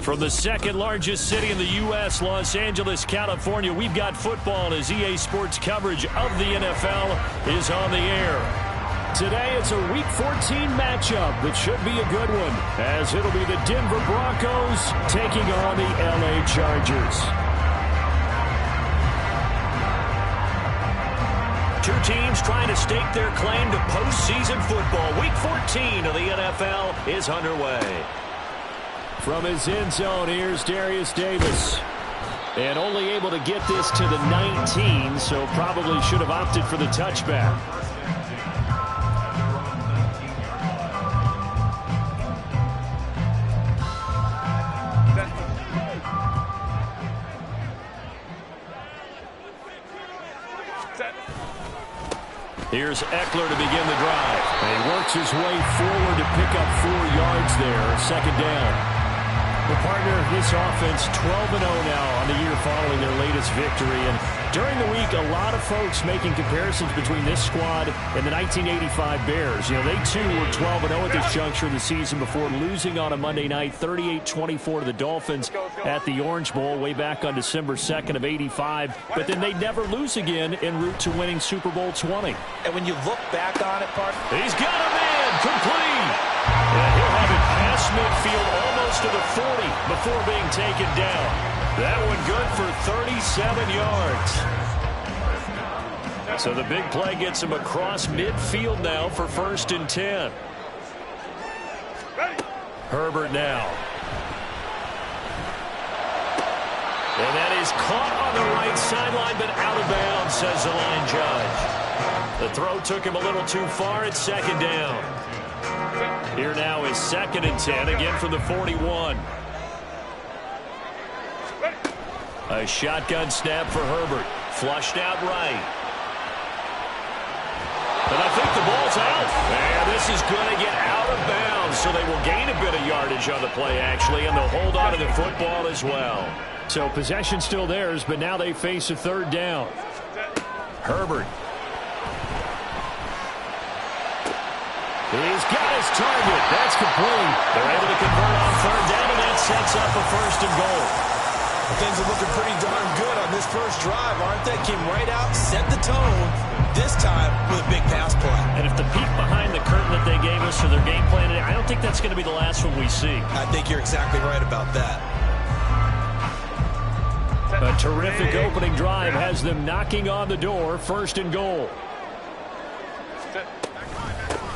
From the second largest city in the U.S., Los Angeles, California, we've got football as EA Sports coverage of the NFL is on the air. Today, it's a Week 14 matchup that should be a good one, as it'll be the Denver Broncos taking on the L.A. Chargers. Two teams trying to stake their claim to postseason football. Week 14 of the NFL is underway. From his end zone, here's Darius Davis. And only able to get this to the 19, so probably should have opted for the touchback. Here's Eckler to begin the drive. And he works his way forward to pick up 4 yards there, second down. The partner of this offense, 12-0 now on the year following their latest victory. And during the week, a lot of folks making comparisons between this squad and the 1985 Bears. You know, they too were 12-0 at this juncture of the season before losing on a Monday night, 38-24 to the Dolphins at the Orange Bowl way back on December 2nd of '85. But then they'd never lose again en route to winning Super Bowl 20. And when you look back on it, Park, he's got a man complete. And he'll have it past midfield almost to the 40 before being taken down. That one good for 37 yards. So the big play gets him across midfield now for 1st and 10. Herbert now. And that is caught on the right sideline, but out of bounds, says the line judge. The throw took him a little too far. It's 2nd down. Here now is 2nd and 10, again from the 41. A shotgun snap for Herbert. Flushed out right. And I think the ball's out. And this is going to get out of bounds, so they will gain a bit of yardage on the play, actually, and they'll hold on to the football as well. So possession still theirs, but now they face a 3rd down. Herbert. He's got his target. That's complete. They're able to convert on 3rd down, and that sets up a 1st and goal. Things are looking pretty darn good on this first drive, aren't they? Came right out, set the tone, this time with a big pass play. And if the peek behind the curtain that they gave us for their game plan today, I don't think that's going to be the last one we see. I think you're exactly right about that. A terrific opening drive has them knocking on the door, 1st and goal.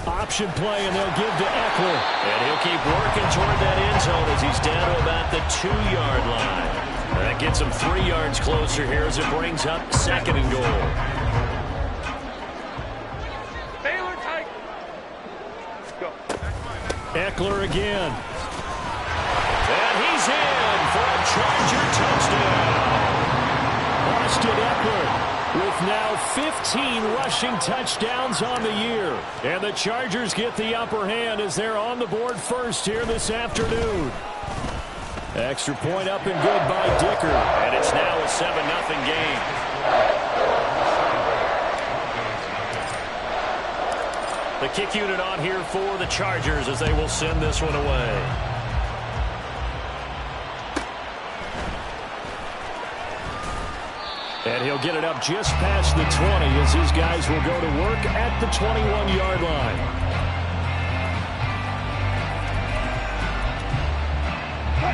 Option play, and they'll give to Eckler. And he'll keep working toward that end zone as he's down to about the 2-yard line. That gets him 3 yards closer here as it brings up 2nd and goal. Eckler again. And he's in for a Charger touchdown. Austin Eckler with now 15 rushing touchdowns on the year. And the Chargers get the upper hand as they're on the board first here this afternoon. Extra point up and good by Dicker. And it's now a 7-0 game. The kick unit on here for the Chargers as they will send this one away. And he'll get it up just past the 20 as his guys will go to work at the 21-yard line.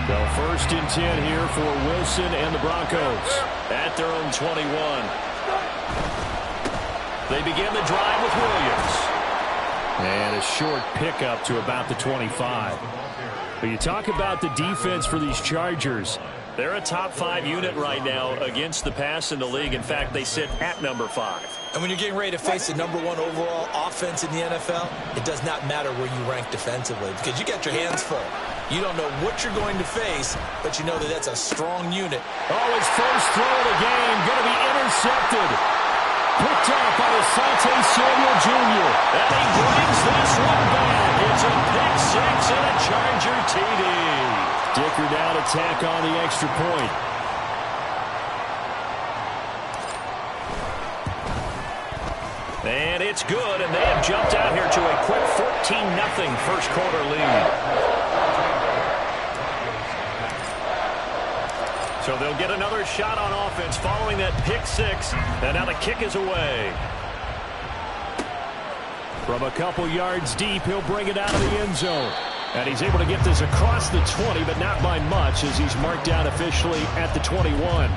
So 1st and 10 here for Wilson and the Broncos at their own 21. They begin the drive with Williams. And a short pickup to about the 25. But you talk about the defense for these Chargers. They're a top 5 unit right now against the pass in the league. In fact, they sit at number 5. And when you're getting ready to face the number 1 overall offense in the NFL, it does not matter where you rank defensively because you got your hands full. You don't know what you're going to face, but you know that that's a strong unit. Oh, his first throw of the game going to be intercepted. Picked up by Asante Samuel Jr. And he brings this one back. It's a pick 6 and a Charger TD. Dicker down to tack on the extra point. And it's good, and they have jumped out here to a quick 14-0 first quarter lead. So they'll get another shot on offense following that pick six. And now the kick is away. From a couple yards deep, he'll bring it out of the end zone. And he's able to get this across the 20, but not by much, as he's marked down officially at the 21.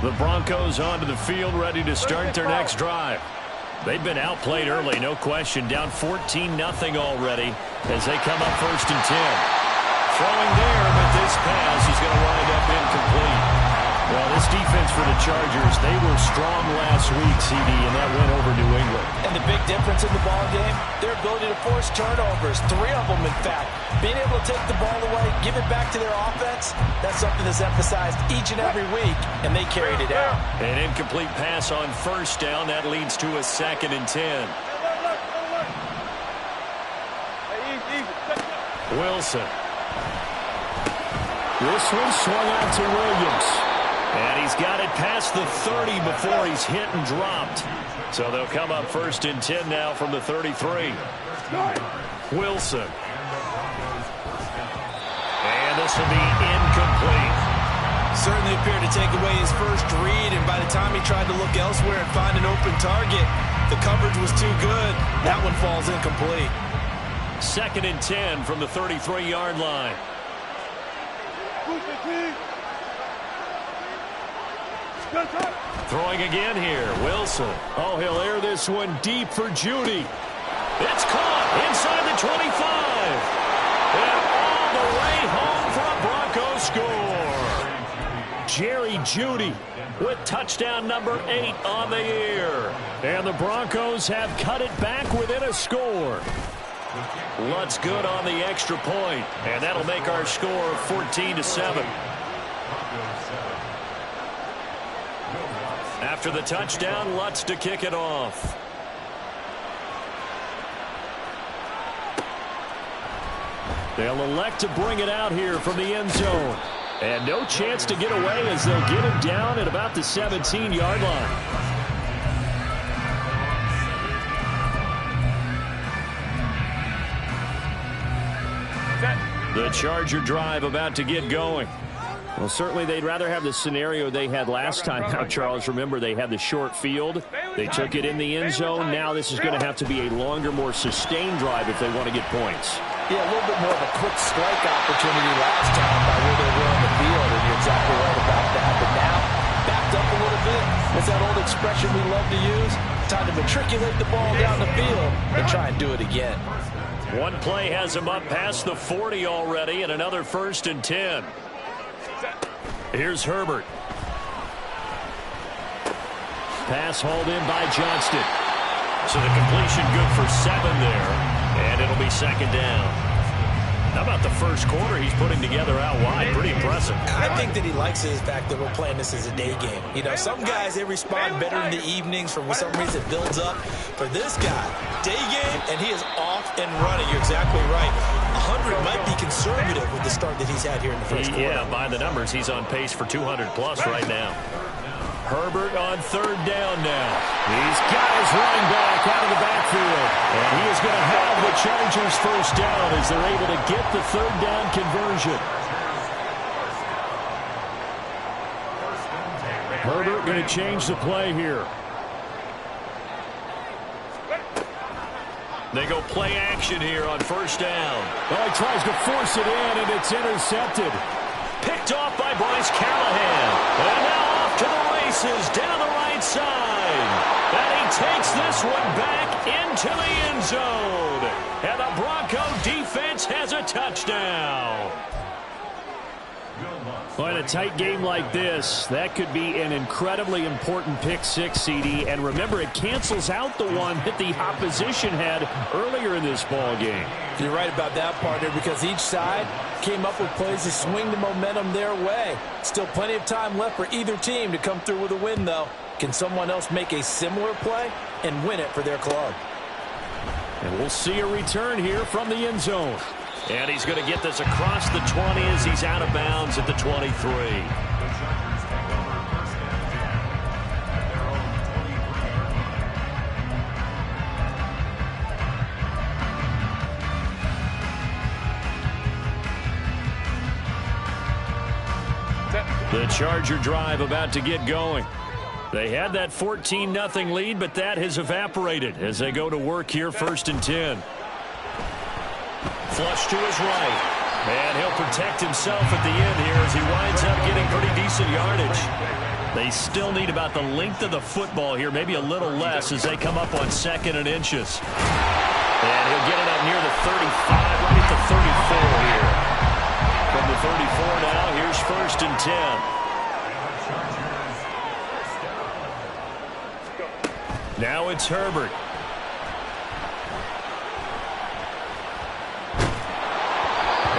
The Broncos onto the field, ready to start their next drive. They've been outplayed early, no question. Down 14-0 already as they come up 1st and 10. Throwing there, but this pass is going to wind up incomplete. Well, this defense for the Chargers, they were strong last week, CD, and that went over New England. And the big difference in the ball game, their ability to force turnovers, 3 of them, in fact. Being able to take the ball away, give it back to their offense, that's something that's emphasized each and every week, and they carried it out. An incomplete pass on 1st down. That leads to a 2nd and 10. Wilson. This one swung out to Williams. And he's got it past the 30 before he's hit and dropped. So they'll come up 1st and 10 now from the 33. Wilson. And this will be incomplete. Certainly appeared to take away his first read, and by the time he tried to look elsewhere and find an open target, the coverage was too good. That one falls incomplete. 2nd and 10 from the 33-yard line. Throwing again here. Wilson. Oh, he'll air this one deep for Judy. It's caught inside the 25. And all the way home for a Broncos score. Jerry Judy with touchdown number 8 on the year. And the Broncos have cut it back within a score. Lutz good on the extra point. And that'll make our score 14-7. After the touchdown, Lutz to kick it off. They'll elect to bring it out here from the end zone. And no chance to get away as they'll get him down at about the 17-yard line. The Charger drive about to get going. Well, certainly they'd rather have the scenario they had last time. Now, Charles, remember, they had the short field. They took it in the end zone. Now this is going to have to be a longer, more sustained drive if they want to get points. Yeah, a little bit more of a quick strike opportunity last time by where they were on the field, and you're exactly right about that. But now, backed up a little bit. It's that old expression we love to use. Time to matriculate the ball down the field and try and do it again. One play has him up past the 40 already, and another 1st and 10. Here's Herbert. Pass hauled in by Johnston. So the completion good for 7 there. And it'll be 2nd down. How about the first quarter he's putting together out wide? Pretty impressive. I think that he likes the fact that we're playing this as a day game. You know, some guys, they respond better in the evenings. For some reason, it builds up. For this guy, day game, and he is off and running. You're exactly right. 100 might be conservative with the start that he's had here in the first quarter. Yeah, by the numbers, he's on pace for 200-plus right now. Herbert on 3rd down now. He's got his running back out of the backfield. And he is going to have the Chargers 1st down as they're able to get the 3rd down conversion. Herbert going to change the play here. They go play action here on 1st down. Oh, he tries to force it in, and it's intercepted. Picked off by Bryce Callahan. And now off to the races down the right side. And he takes this one back into the end zone. And the Bronco defense has a touchdown. Well, in a tight game like this, that could be an incredibly important pick 6, CD. And remember, it cancels out the one that the opposition had earlier in this ball game. You're right about that, partner, because each side came up with plays to swing the momentum their way. Still plenty of time left for either team to come through with a win, though. Can someone else make a similar play and win it for their club? And we'll see a return here from the end zone. And he's going to get this across the 20 as he's out of bounds at the 23. The Charger drive about to get going. They had that 14-0 lead, but that has evaporated as they go to work here, 1st and 10. Flush to his right. And he'll protect himself at the end here as he winds up getting pretty decent yardage. They still need about the length of the football here, maybe a little less as they come up on 2nd and inches. And he'll get it up near the 35, right at the 34 here. From the 34 now, here's 1st and 10. Now it's Herbert.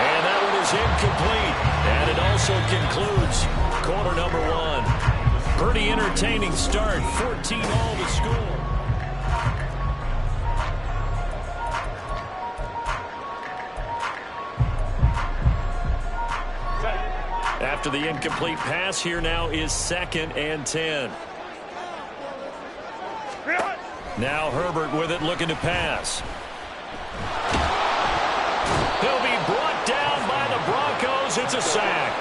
And that one is incomplete. And it also concludes quarter number 1. Pretty entertaining start. 14-all to score. After the incomplete pass, here now is 2nd and 10. Now Herbert with it, looking to pass. He'll be brought down by the Broncos. It's a sack.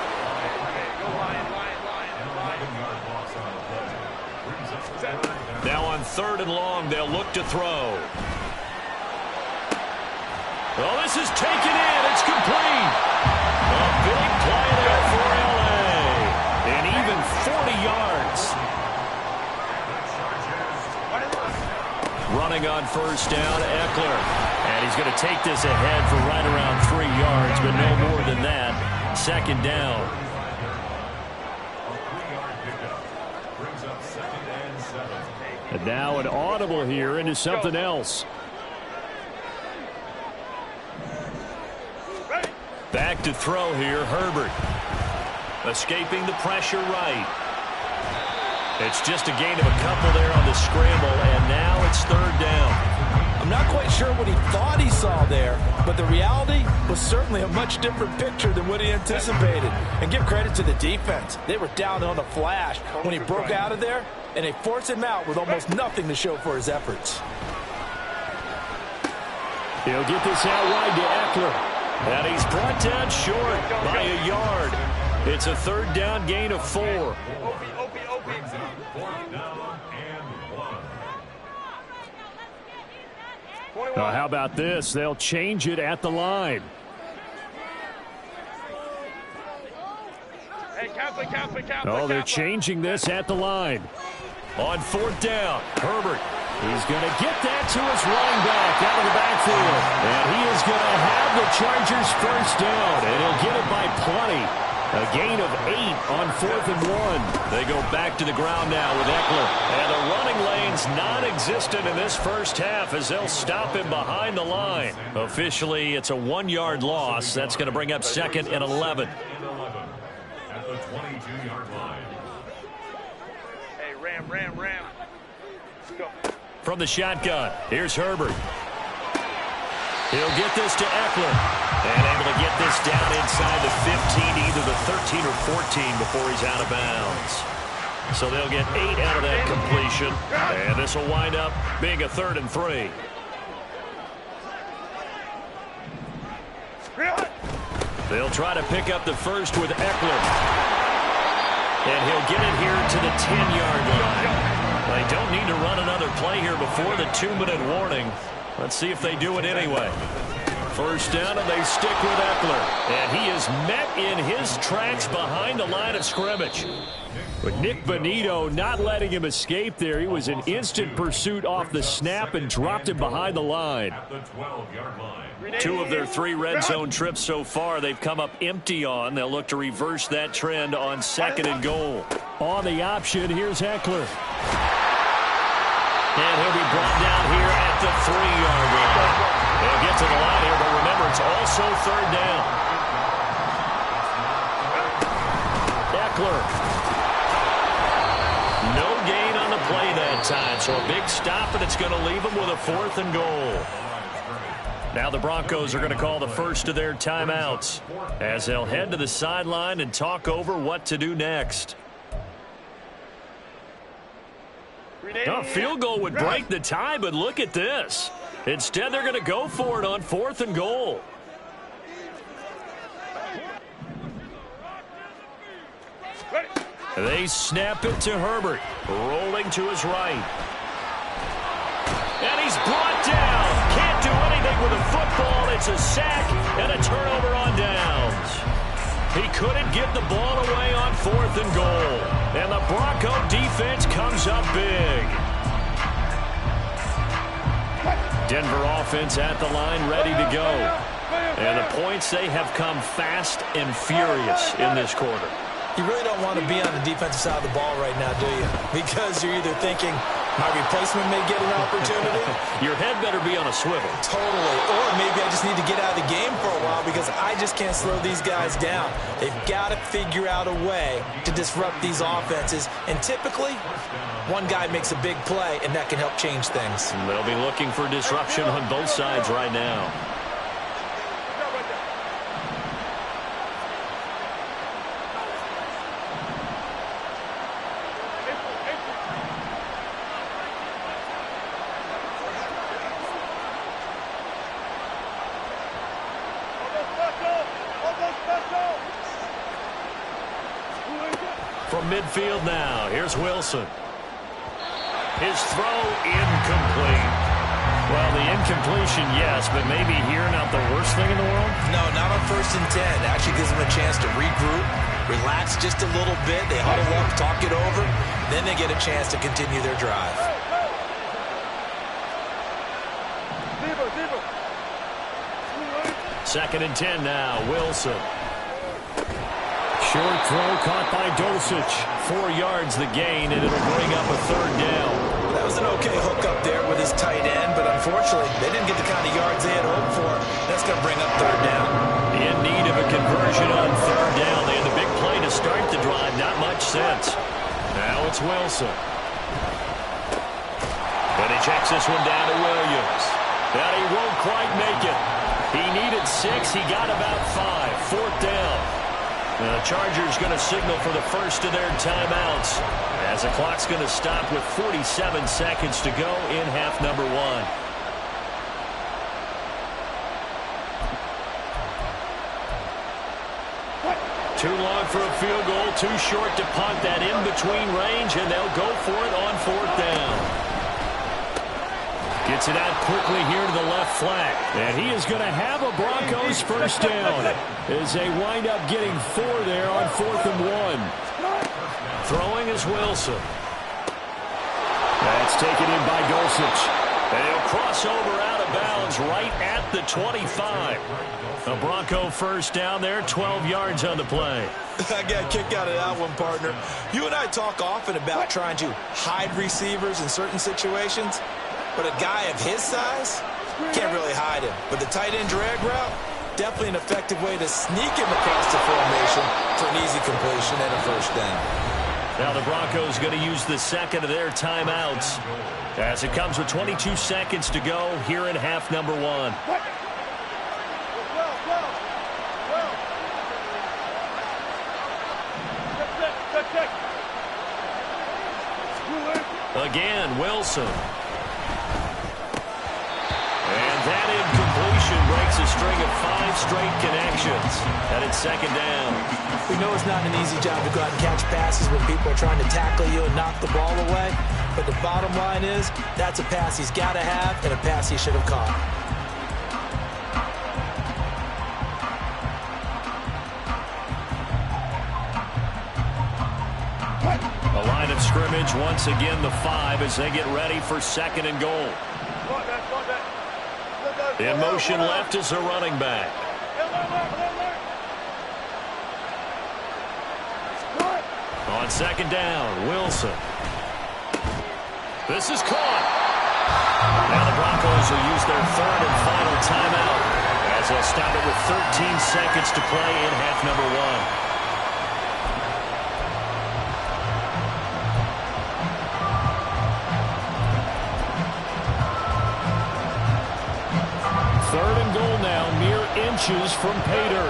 Now on 3rd and long, they'll look to throw. Well, this is taken in. It's complete. A big play there for L.A. And even 40 yards. Running on 1st down, Eckler. And he's going to take this ahead for right around 3 yards, but no more than that. 2nd down. And now an audible here into something else. Back to throw here, Herbert. Escaping the pressure right. It's just a gain of a couple there on the scramble, and now it's 3rd down. I'm not quite sure what he thought he saw there, but the reality was certainly a much different picture than what he anticipated. And give credit to the defense. They were down on the flash when he broke out of there, and they forced him out with almost nothing to show for his efforts. He'll get this out wide to Eckler. And he's brought down short by a yard. It's a 3rd down gain of 4. How about this? They'll change it at the line. Oh, they're changing this at the line. On 4th down, Herbert. He's going to get that to his running back out of the backfield. And he is going to have the Chargers 1st down. And he'll get it by plenty. A gain of 8 on 4th and 1. They go back to the ground now with Eckler. And the running lane's non-existent in this first half as they'll stop him behind the line. Officially, it's a 1-yard loss. That's going to bring up 2nd and 11. At the 22-yard line. Hey, Ram. Let's go. From the shotgun, here's Herbert. He'll get this to Eckler. And able to get this down inside the 15, either the 13 or 14 before he's out of bounds. So they'll get 8 out of that completion. And this will wind up being a 3rd and 3. They'll try to pick up the first with Eckler. And he'll get it here to the 10-yard line. They don't need to run another play here before the 2-minute warning. Let's see if they do it anyway. 1st down, and they stick with Eckler. And he is met in his tracks behind the line of scrimmage. But Nick Bonito not letting him escape there. He was in instant pursuit off the snap and dropped him behind the line. 2 of their 3 red zone trips so far they've come up empty on. They'll look to reverse that trend on 2nd and goal. On the option, here's Eckler. And he'll be brought down here at the 3-yard line. They'll get to the line here, but remember, it's also 3rd down. Eckler. No gain on the play that time, so a big stop, and it's going to leave them with a 4th and goal. Now the Broncos are going to call the first of their timeouts as they'll head to the sideline and talk over what to do next. A field goal would break the tie, but look at this. Instead, they're going to go for it on 4th and goal. Ready. They snap it to Herbert. Rolling to his right. And he's brought down. Can't do anything with a football. It's a sack and a turnover on downs. He couldn't get the ball away on 4th and goal. And the Bronco defense comes up big. Denver offense at the line, ready to go. And the points, they have come fast and furious in this quarter. You really don't want to be on the defensive side of the ball right now, do you? Because you're either thinking, my replacement may get an opportunity. Your head better be on a swivel. Totally. Or maybe I just need to get out of the game for a while because I just can't slow these guys down. They've got to figure out a way to disrupt these offenses. And typically, one guy makes a big play, and that can help change things. And they'll be looking for disruption on both sides right now. From midfield now, here's Wilson. His throw incomplete. Well, the incompletion, yes, but maybe here not the worst thing in the world? No, not on 1st and 10. Actually gives them a chance to regroup, relax just a little bit. They huddle up, talk it over. Then they get a chance to continue their drive. Second and 10 now, Wilson. Short throw caught by Dulcich. 4 yards the gain, and it'll bring up a 3rd down. That was an okay hook up there with his tight end, but unfortunately, they didn't get the kind of yards they had hoped for. That's going to bring up 3rd down. In need of a conversion on 3rd down. They had a big play to start the drive. Not much sense. Now it's Wilson. But he checks this one down to Williams. But he won't quite make it. He needed 6. He got about 5. 4th down. The Chargers going to signal for the first of their timeouts as the clock's going to stop with 47 seconds to go in half number 1. Too long for a field goal, too short to punt that in between range, and they'll go for it on 4th down. Gets it out quickly here to the left flank. And he is going to have a Broncos first down as they wind up getting 4 there on 4th and 1. Throwing is Wilson. That's taken in by Dulcich. And he'll cross over out of bounds right at the 25. A Bronco first down there, 12 yards on the play. I got a kick out of that one, partner. You and I talk often about trying to hide receivers in certain situations. But a guy of his size can't really hide him. But the tight end drag route, definitely an effective way to sneak him across the formation for an easy completion and a first down. Now the Broncos going to use the second of their timeouts as it comes with 22 seconds to go here in half number 1. Again, Wilson. And that incompletion breaks a string of 5 straight connections. And it's second down. We know it's not an easy job to go out and catch passes when people are trying to tackle you and knock the ball away. But the bottom line is, that's a pass he's got to have and a pass he should have caught. The line of scrimmage, once again, the 5 as they get ready for second and goal. In motion left is the running back. On second down, Wilson. This is caught. Now the Broncos will use their 3rd and final timeout as they'll stop it with 13 seconds to play in half number 1. Inches from Pater.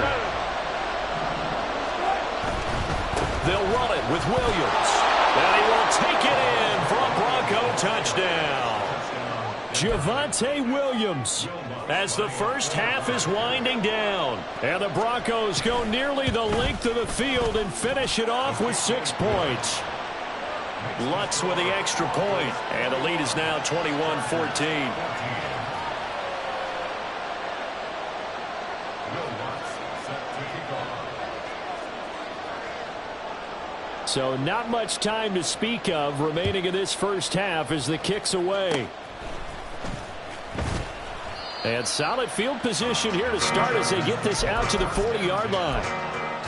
They'll run it with Williams. And he will take it in for a Bronco touchdown. Javonte Williams. As the first half is winding down. And the Broncos go nearly the length of the field and finish it off with 6 points. Lutz with the extra point. And the lead is now 21-14. So not much time to speak of remaining in this first half as the kick's away. And solid field position here to start as they get this out to the 40-yard line.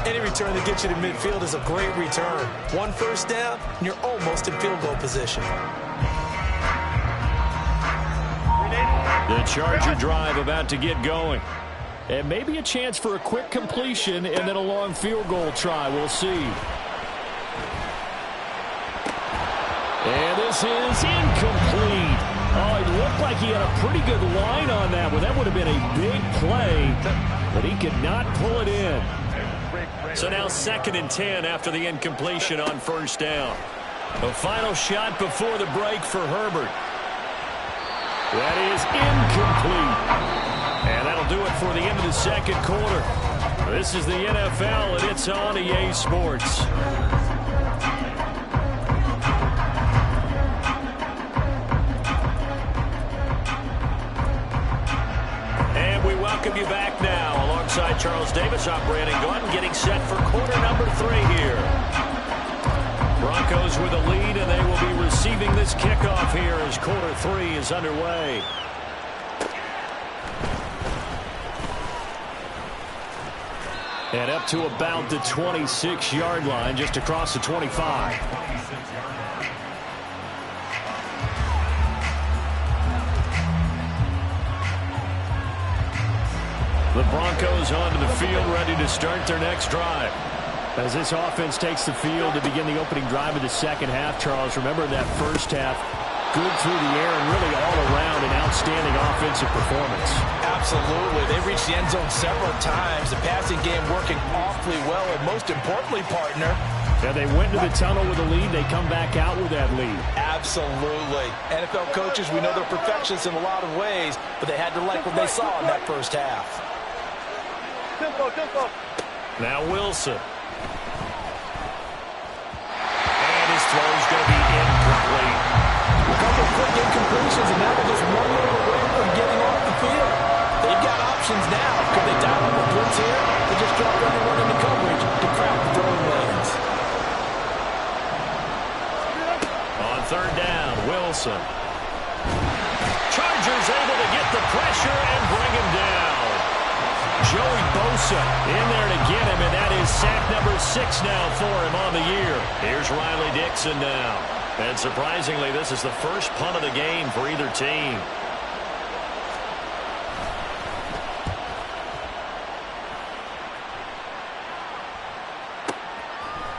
Any return that gets you to midfield is a great return. One first down, and you're almost in field goal position. The Charger drive about to get going. And maybe a chance for a quick completion and then a long field goal try. We'll see. And this is incomplete. Oh, it looked like he had a pretty good line on that one. That would have been a big play, but he could not pull it in. So now 2nd and 10 after the incompletion on first down. The final shot before the break for Herbert. That is incomplete. And that'll do it for the end of the second quarter. This is the NFL, and it's on EA Sports. Welcome you back now. Alongside Charles Davis, I'm Brandon Gordon, getting set for quarter number 3 here. Broncos with a lead, and they will be receiving this kickoff here as quarter 3 is underway. And up to about the 26-yard line, just across the 25. The Broncos onto the field, ready to start their next drive. As this offense takes the field to begin the opening drive of the second half, Charles, remember that first half, good through the air and really all around an outstanding offensive performance. Absolutely. They reached the end zone several times. The passing game working awfully well, and most importantly, partner, yeah, they went to the tunnel with a lead. They come back out with that lead. Absolutely. NFL coaches, we know they're perfectionists in a lot of ways, but they had to like what they saw in that first half. Now Wilson. And his throw is going to be incomplete. A couple of quick incompletions, and now they're just one little away from getting off the field. They've got options now. Could they dial up a blitz here? They just drop everyone into coverage to crack the throwing lanes. On third down, Wilson. Chargers able to get the pressure and bring him down. Joey Bosa in there to get him, and that is sack number 6 now for him on the year. Here's Riley Dixon now. And surprisingly, this is the first punt of the game for either team.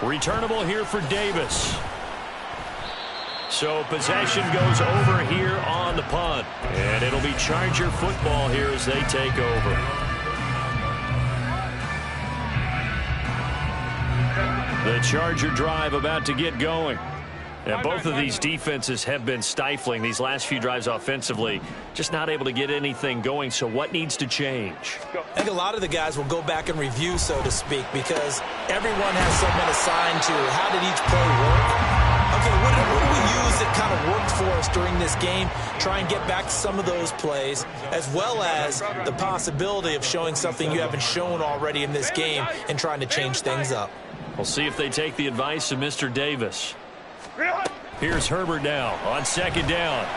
Returnable here for Davis. So possession goes over here on the punt. And it'll be Charger football here as they take over. The Charger drive about to get going. And both of these defenses have been stifling these last few drives offensively. Just not able to get anything going. So what needs to change? I think a lot of the guys will go back and review, so to speak, because everyone has something assigned to how did each play work. Okay, what do we use that kind of worked for us during this game? Try and get back to some of those plays, as well as the possibility of showing something you haven't shown already in this game and trying to change things up. We'll see if they take the advice of Mr. Davis. Here's Herbert now on second down.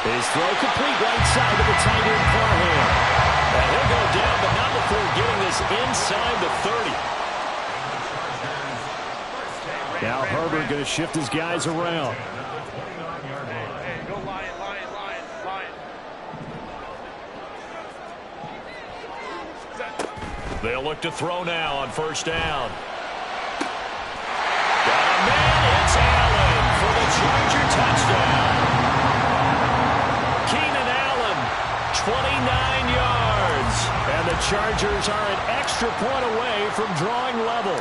His throw complete right side to the tight end Parham. And he'll go down, but not before getting this inside the 30. Now Herbert going to shift his guys around. Hey, go Lion, Lion, Lion, Lion. They'll look to throw now on first down. Got a man, it's Allen for the Charger touchdown. Keenan Allen, 29 yards. And the Chargers are an extra point away from drawing level.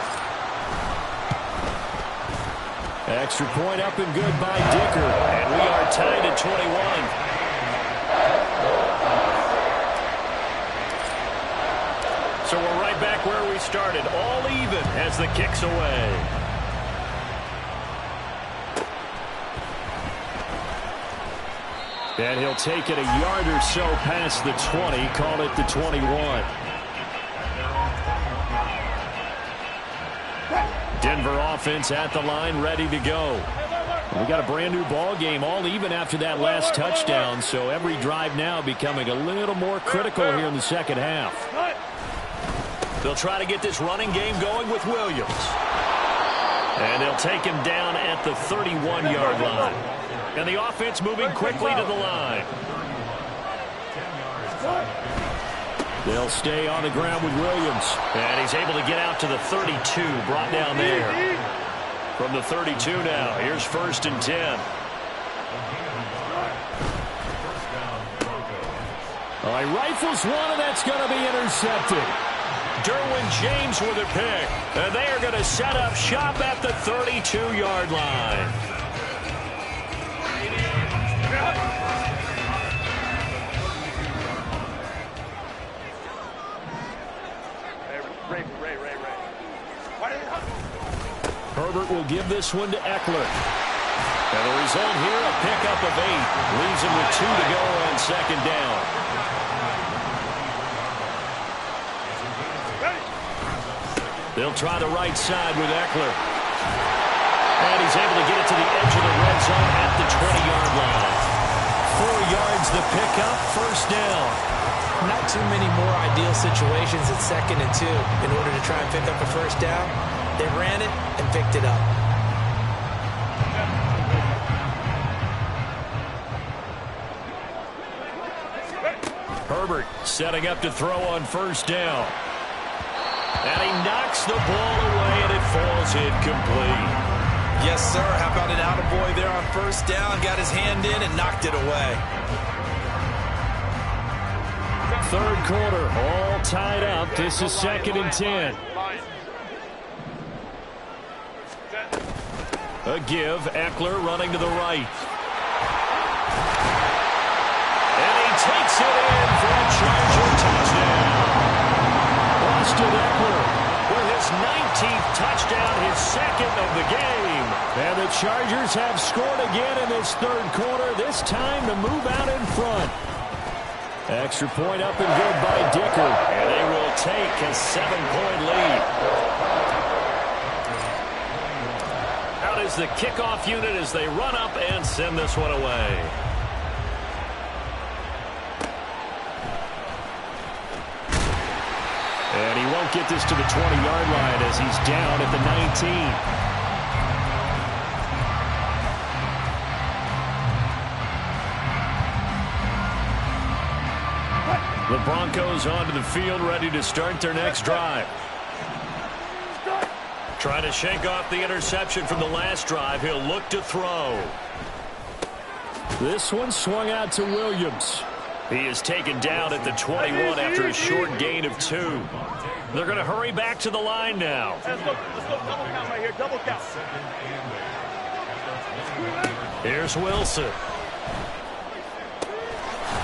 Extra point up and good by Dicker. And we are tied at 21. So we're right back where we started, all even as the kick's away. And he'll take it a yard or so past the 20, call it the 21. Denver offense at the line, ready to go. We got a brand new ball game, all even after that last touchdown, so every drive now becoming a little more critical here in the second half. They'll try to get this running game going with Williams. And they'll take him down at the 31-yard line. And the offense moving quickly to the line. They'll stay on the ground with Williams. And he's able to get out to the 32, brought down there. From the 32 now, here's 1st and 10. All right, rifles one, and that's going to be intercepted. Derwin James with a pick. And they are going to set up shop at the 32-yard line. Herbert will give this one to Eckler. And the result here, a pickup of 8. Leaves him with 2 to go on second down. They'll try the right side with Eckler. And he's able to get it to the edge of the red zone at the 20-yard line. 4 yards the pickup, 1st down. Not too many more ideal situations at 2nd and 2 in order to try and pick up a 1st down. They ran it and picked it up. Herbert setting up to throw on 1st down. And he knocks the ball away, and it falls incomplete. Yes, sir. How about an attaboy there on 1st down? Got his hand in and knocked it away. 3rd quarter, all tied up. This is 2nd and 10. A give, Eckler running to the right. And he takes it in for a Charger touchdown. Austin Eckler with his 19th touchdown, his 2nd of the game. And the Chargers have scored again in this 3rd quarter, this time to move out in front. Extra point up and good by Dicker. And they will take a 7-point lead. Out is the kickoff unit as they run up and send this one away. And he won't get this to the 20-yard line as he's down at the 19. The Broncos onto the field, ready to start their next drive. Trying to shake off the interception from the last drive. He'll look to throw. This one swung out to Williams. He is taken down at the 21 after a short gain of 2. They're going to hurry back to the line now. Let's go double count right here. Double count. Here's Wilson.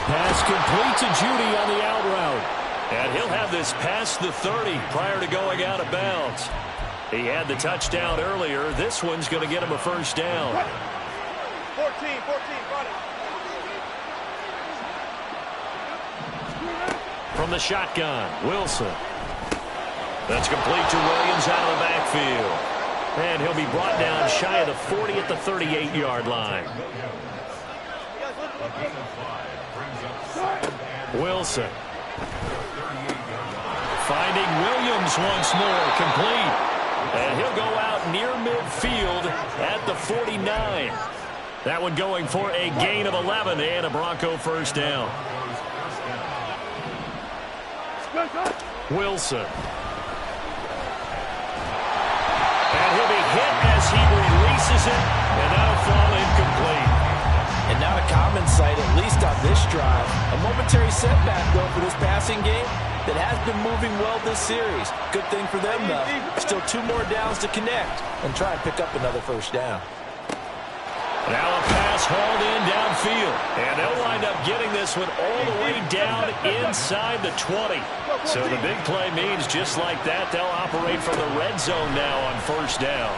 Pass complete to Judy on the out route. And he'll have this past the 30 prior to going out of bounds. He had the touchdown earlier. This one's going to get him a 1st down. 14, got it. From the shotgun, Wilson. That's complete to Williams out of the backfield. And he'll be brought down shy of the 40 at the 38-yard line. Wilson. Finding Williams once more, complete. And he'll go out near midfield at the 49. That one going for a gain of 11 and a Bronco 1st down. Wilson. And he'll be hit as he releases it, and that'll fall incomplete. And not a common sight, at least on this drive. A momentary setback, though, for this passing game that has been moving well this series. Good thing for them, though. Still 2 more downs to connect and try and pick up another 1st down. Now a pass hauled in downfield. And they'll wind up getting this one all the way down inside the 20. So the big play means just like that, they'll operate from the red zone now on first down.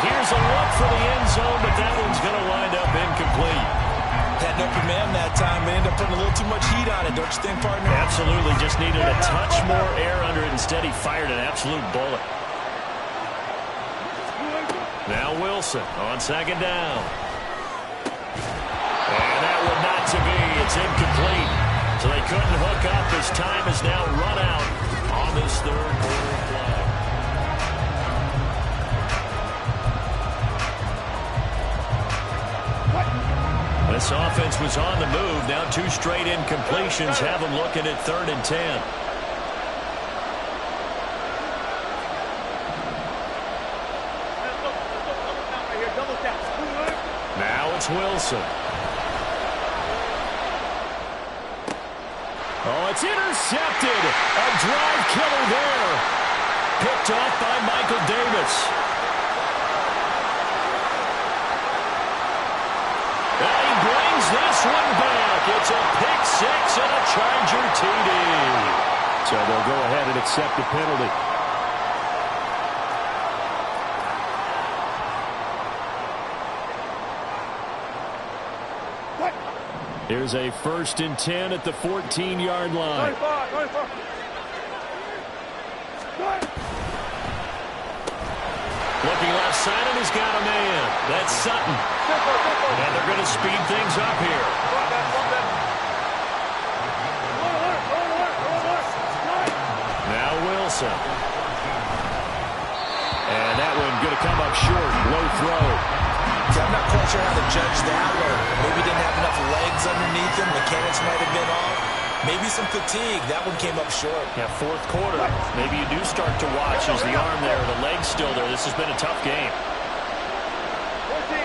Here's a look for the end zone, but that one's going to wind up incomplete. Had no command that time, but ended up putting a little too much heat on it, don't you think, partner? Absolutely, just needed a touch more air under it. Instead, he fired an absolute bullet. Now Wilson on second down. And that one not to be. It's incomplete. So they couldn't hook up. His time is now run out on this third quarter play. This offense was on the move. Now 2 straight incompletions have them looking at 3rd and 10. Now it's Wilson. Oh, it's intercepted. A drive killer there. Picked off by Michael Davis. And he brings this one back. It's a pick 6 and a Charger TD. So they'll go ahead and accept the penalty. Here's a 1st and 10 at the 14-yard line. Looking left side, and he's got a man. That's Sutton. And they're going to speed things up here. Now Wilson. And that one going to come up short. Low throw. I'm not quite sure how to judge that one. Maybe didn't have enough legs underneath him. Mechanics might have been off. Maybe some fatigue. That one came up short. Yeah, 4th quarter. Maybe you do start to watch as the arm there, the leg's still there. This has been a tough game. 14.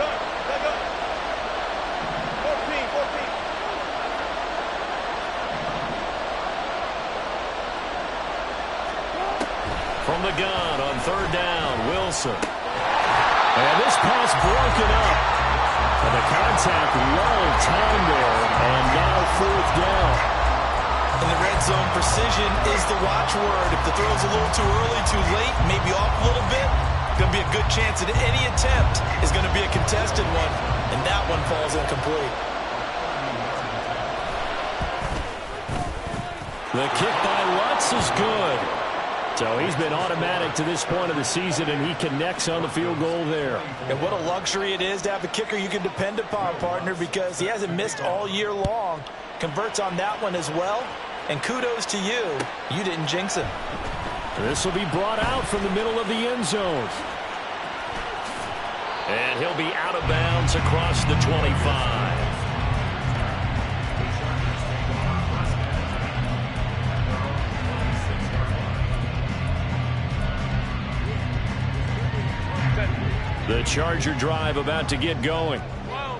Go. 14. From the gun on 3rd down, Wilson. And this pass broken up. And the contact well timed there. And now 4th down. In the red zone, precision is the watchword. If the throw's a little too early, too late, maybe off a little bit, going to be a good chance that any attempt is going to be a contested one. And that one falls incomplete. The kick by Lutz is good. So he's been automatic to this point of the season, and he connects on the field goal there. And what a luxury it is to have a kicker you can depend upon, partner, because he hasn't missed all year long. Converts on that one as well. And kudos to you. You didn't jinx him. This will be brought out from the middle of the end zone. And he'll be out of bounds across the 25. The Charger drive about to get going.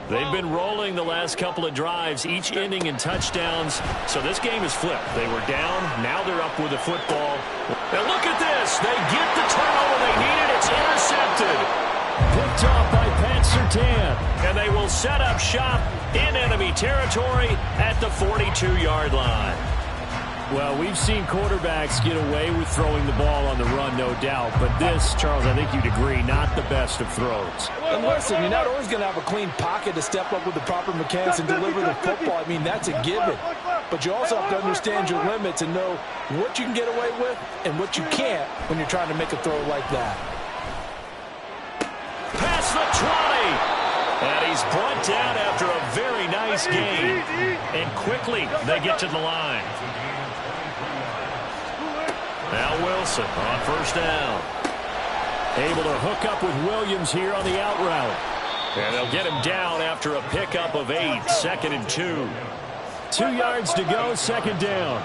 They've been rolling the last couple of drives, each ending in touchdowns. So this game is flipped. They were down. Now they're up with the football. And look at this. They get the turnover they needed. It's intercepted. Picked off by Pat Surtain. And they will set up shop in enemy territory at the 42-yard line. Well, we've seen quarterbacks get away with throwing the ball on the run, no doubt. But this, Charles, I think you'd agree, not the best of throws. And listen, you're not always going to have a clean pocket to step up with the proper mechanics and deliver the football. I mean, that's a given. But you also have to understand your limits and know what you can get away with and what you can't when you're trying to make a throw like that. Past the 20. And he's brought down after a very nice game. And quickly, they get to the line. Now Wilson on 1st down. Able to hook up with Williams here on the out route. And they'll get him down after a pickup of 8, 2nd and 2. 2 yards to go, 2nd down.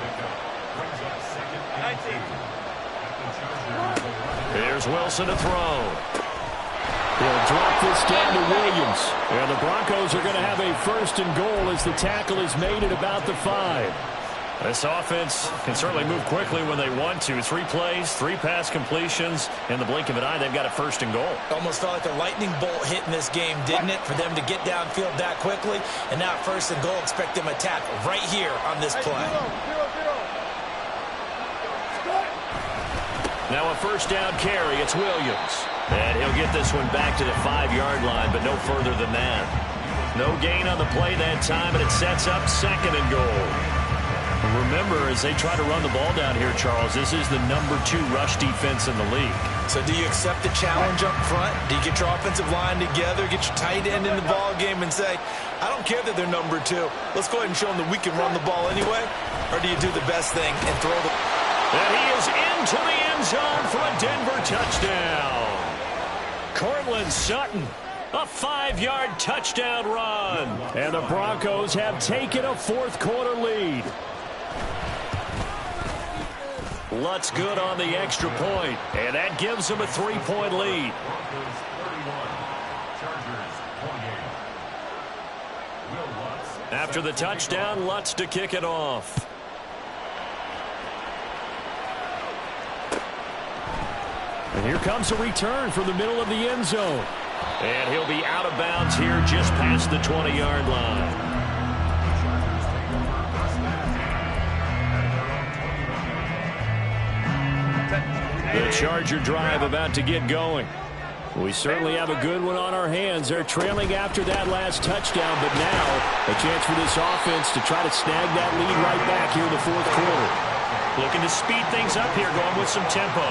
Here's Wilson to throw. He'll drop this down to Williams. And the Broncos are going to have a 1st and goal as the tackle is made at about the 5. This offense can certainly move quickly when they want to. 3 plays, 3 pass completions. In the blink of an eye, they've got a 1st and goal. Almost felt like a lightning bolt hit in this game, didn't it? For them to get downfield that quickly. And now 1st and goal, expect them to attack right here on this play. Now a 1st down carry. It's Williams. And he'll get this one back to the 5-yard line, but no further than that. No gain on the play that time, and it sets up 2nd and goal. Remember, as they try to run the ball down here, Charles, this is the number 2 rush defense in the league. So do you accept the challenge up front? Do you get your offensive line together, get your tight end in the ball game and say, I don't care that they're number 2. Let's go ahead and show them that we can run the ball anyway? Or do you do the best thing and throw the... And he is into the end zone for a Denver touchdown. Cortland Sutton, a 5-yard touchdown run. And the Broncos have taken a 4th quarter lead. Lutz good on the extra point, and that gives them a 3-point lead. Broncos 31, Chargers 28. Will Lutz. After the touchdown, Lutz to kick it off. And here comes a return from the middle of the end zone. And he'll be out of bounds here just past the 20-yard line. The Charger drive about to get going. We certainly have a good one on our hands. They're trailing after that last touchdown, but now a chance for this offense to try to snag that lead right back here in the 4th quarter. Looking to speed things up here, going with some tempo.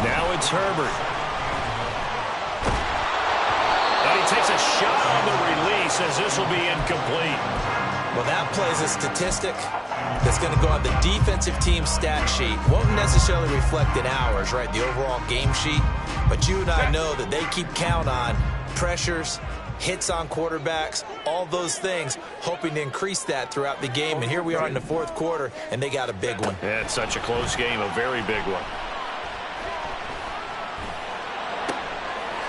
Now it's Herbert. And he takes a shot on the release as this will be incomplete. Well, that plays a statistic that's going to go on the defensive team stat sheet. Won't necessarily reflect in ours, right, the overall game sheet. But you and I know that they keep count on pressures, hits on quarterbacks, all those things, hoping to increase that throughout the game. And here we are in the 4th quarter, and they got a big one. Yeah, it's such a close game, a very big one.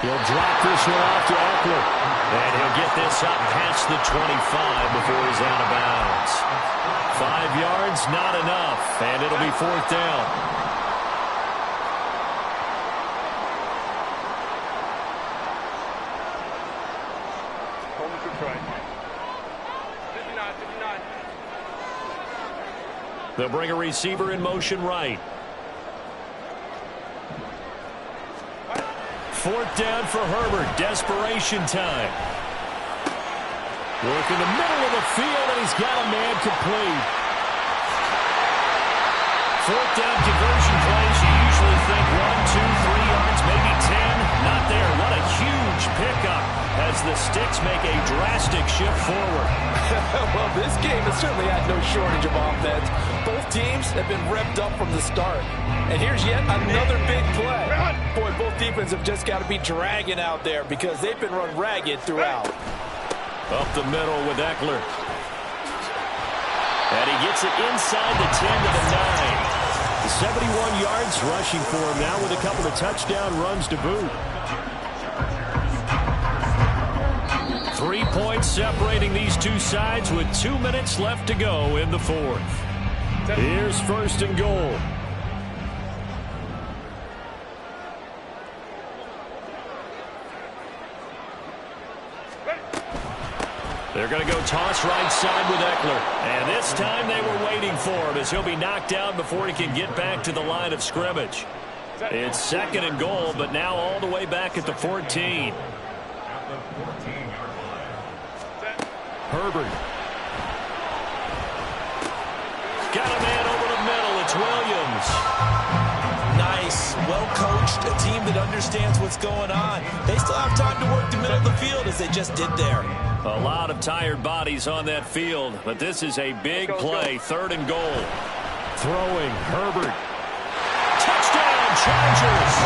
He'll drop this one off to Eckler. And he'll get this up past the 25 before he's out of bounds. 5 yards, not enough, and it'll be 4th down. They'll bring a receiver in motion right. 4th down for Herbert. Desperation time. Work in the middle of the field, and he's got a man complete. 4th down conversion plays. You usually think 1, 2, 3 yards, maybe 10. Not there. What a huge pickup as the Sticks make a drastic shift forward. Well, this game has certainly had no shortage of offense. Both teams have been revved up from the start. And here's yet another big play. Boy, both defenses have just got to be dragging out there because they've been run ragged throughout. Up the middle with Eckler. And he gets it inside the 10 to the 9. 71 yards rushing for him now with a couple of touchdown runs to boot. 3 points separating these two sides with 2 minutes left to go in the 4th. Here's 1st and goal. They're going to go toss right side with Eckler. And this time they were waiting for him as he'll be knocked down before he can get back to the line of scrimmage. It's 2nd and goal, but now all the way back at the 14. At the 14-yard line. Herbert. Got a man over the middle. It's Williams. Nice, well-coached, a team that understands what's going on. They still have time to work the middle of the field as they just did there. A lot of tired bodies on that field, but this is a big play. 3rd and goal. Throwing, Herbert. Touchdown, Chargers.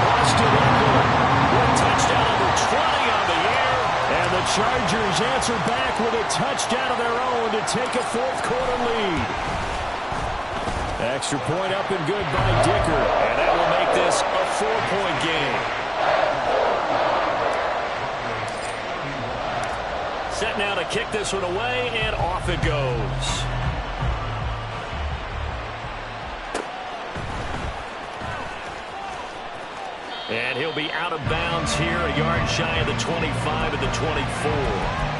Austin Eckler with touchdown number 20 on the year. And the Chargers answer back with a touchdown of their own to take a 4th quarter lead. Extra point up and good by Dicker. And that will make this a 4-point game. set now to kick this one away, and off it goes. And he'll be out of bounds here, a yard shy of the 25 at the 24.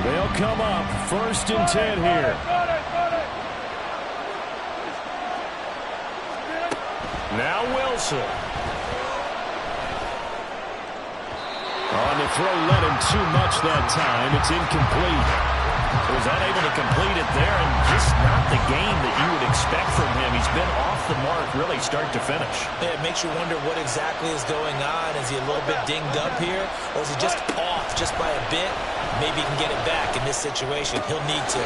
They'll come up 1st and 10 here. Now Wilson. On the throw, led him too much that time. It's incomplete. He was unable to complete it there, and just not the game that you would expect from him. He's been off the mark really start to finish. Yeah, it makes you wonder what exactly is going on. Is he a little bit dinged up here, or is he just off just by a bit? Maybe he can get it back in this situation. He'll need to.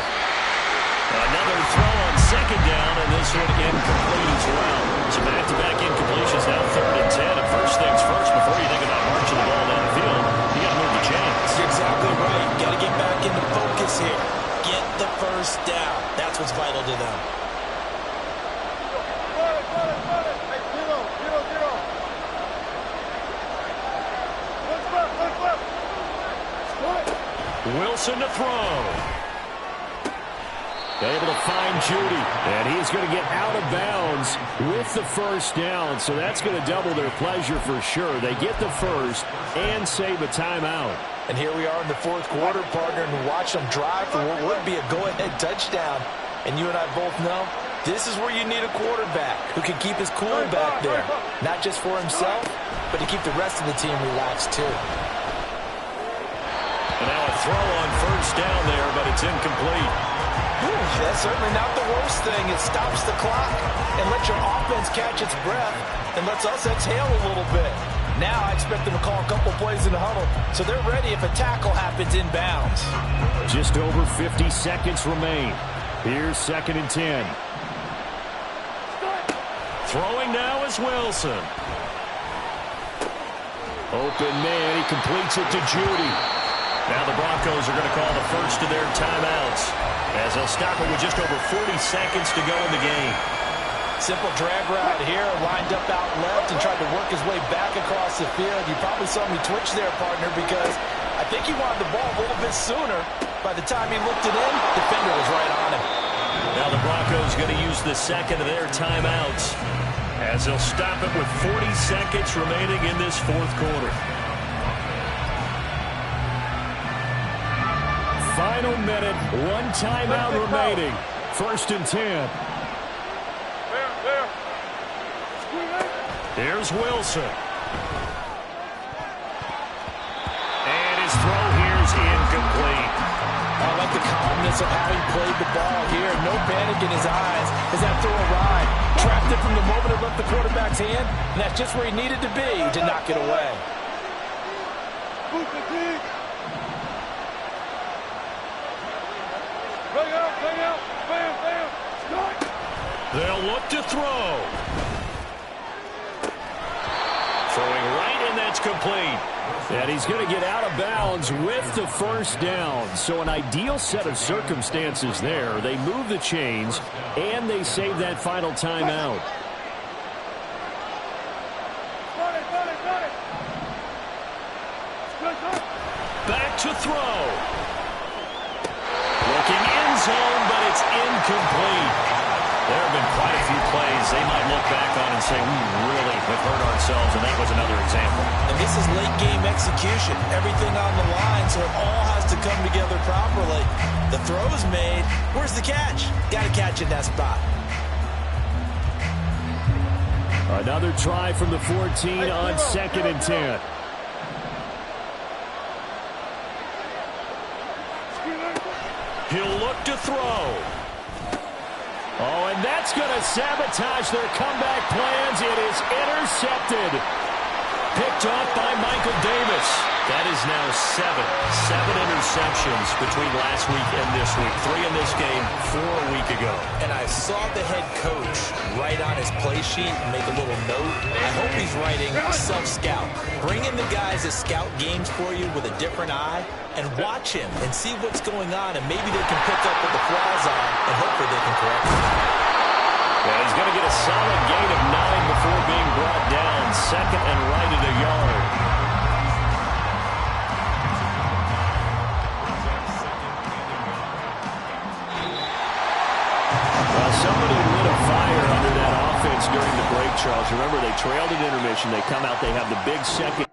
Another throw on 2nd down, and this one incomplete as well. So back-to-back incompletions now 3rd and 10. And first things first, before you think about marching the ball down the field, you got to move the chains. You're exactly right. Got to get back into focus here. Get the first down. That's what's vital to them. Wilson to throw. Able to find Judy, and he's going to get out of bounds with the first down, so that's going to double their pleasure for sure. They get the first and save a timeout. And here we are in the 4th quarter, partner, and watch them drive for what would be a go-ahead touchdown. And you and I both know this is where you need a quarterback who can keep his cool back there, not just for himself, but to keep the rest of the team relaxed too. And now a throw on 1st down there, but it's incomplete. That's certainly not the worst thing. It stops the clock and lets your offense catch its breath and lets us exhale a little bit. Now I expect them to call a couple plays in the huddle, so they're ready if a tackle happens inbounds. Just over 50 seconds remain. Here's 2nd and 10. Throwing now is Wilson. Open man, he completes it to Judy. Now the Broncos are going to call the first of their timeouts, as they'll stop it with just over 40 seconds to go in the game. Simple drag route here, lined up out left and tried to work his way back across the field. You probably saw me twitch there, partner, because I think he wanted the ball a little bit sooner. By the time he looked it in, the defender was right on him. Now the Broncos going to use the second of their timeouts, as they'll stop it with 40 seconds remaining in this 4th quarter. Final minute, 1 timeout remaining. 1st and 10. Here's Wilson. And his throw here is incomplete. I like the calmness of how he played the ball here. No panic in his eyes as that throw arrived. Trapped it from the moment it left the quarterback's hand, and that's just where he needed to be to knock it away. They'll look to throw. Throwing right, and that's complete. And he's going to get out of bounds with the first down. So an ideal set of circumstances there. They move the chains, and they save that final timeout. Back to throw. Looking end zone, but it's incomplete. There have been quite a few plays they might look back on and say, we really have hurt ourselves, and that was another example. And this is late-game execution. Everything on the line, so it all has to come together properly. The throw's made. Where's the catch? Got to catch in that spot. Another try from the 14 on 2nd and 10. He'll look to throw. Oh, and that's going to sabotage their comeback plans. It is intercepted. Picked off by Michael Davis. That is now 7 interceptions between last week and this week. 3 in this game, 4 a week ago. And I saw the head coach write on his play sheet and make a little note. I hope he's writing self-scout. Bring in the guys that scout games for you with a different eye and watch him and see what's going on, and maybe they can pick up what the flaws are and hopefully they can correct it. And he's going to get a solid gain of 9 before being brought down. Second and right at a yard. Well, somebody lit a fire under that offense during the break, Charles. Remember, they trailed at intermission. They come out, they have the big second.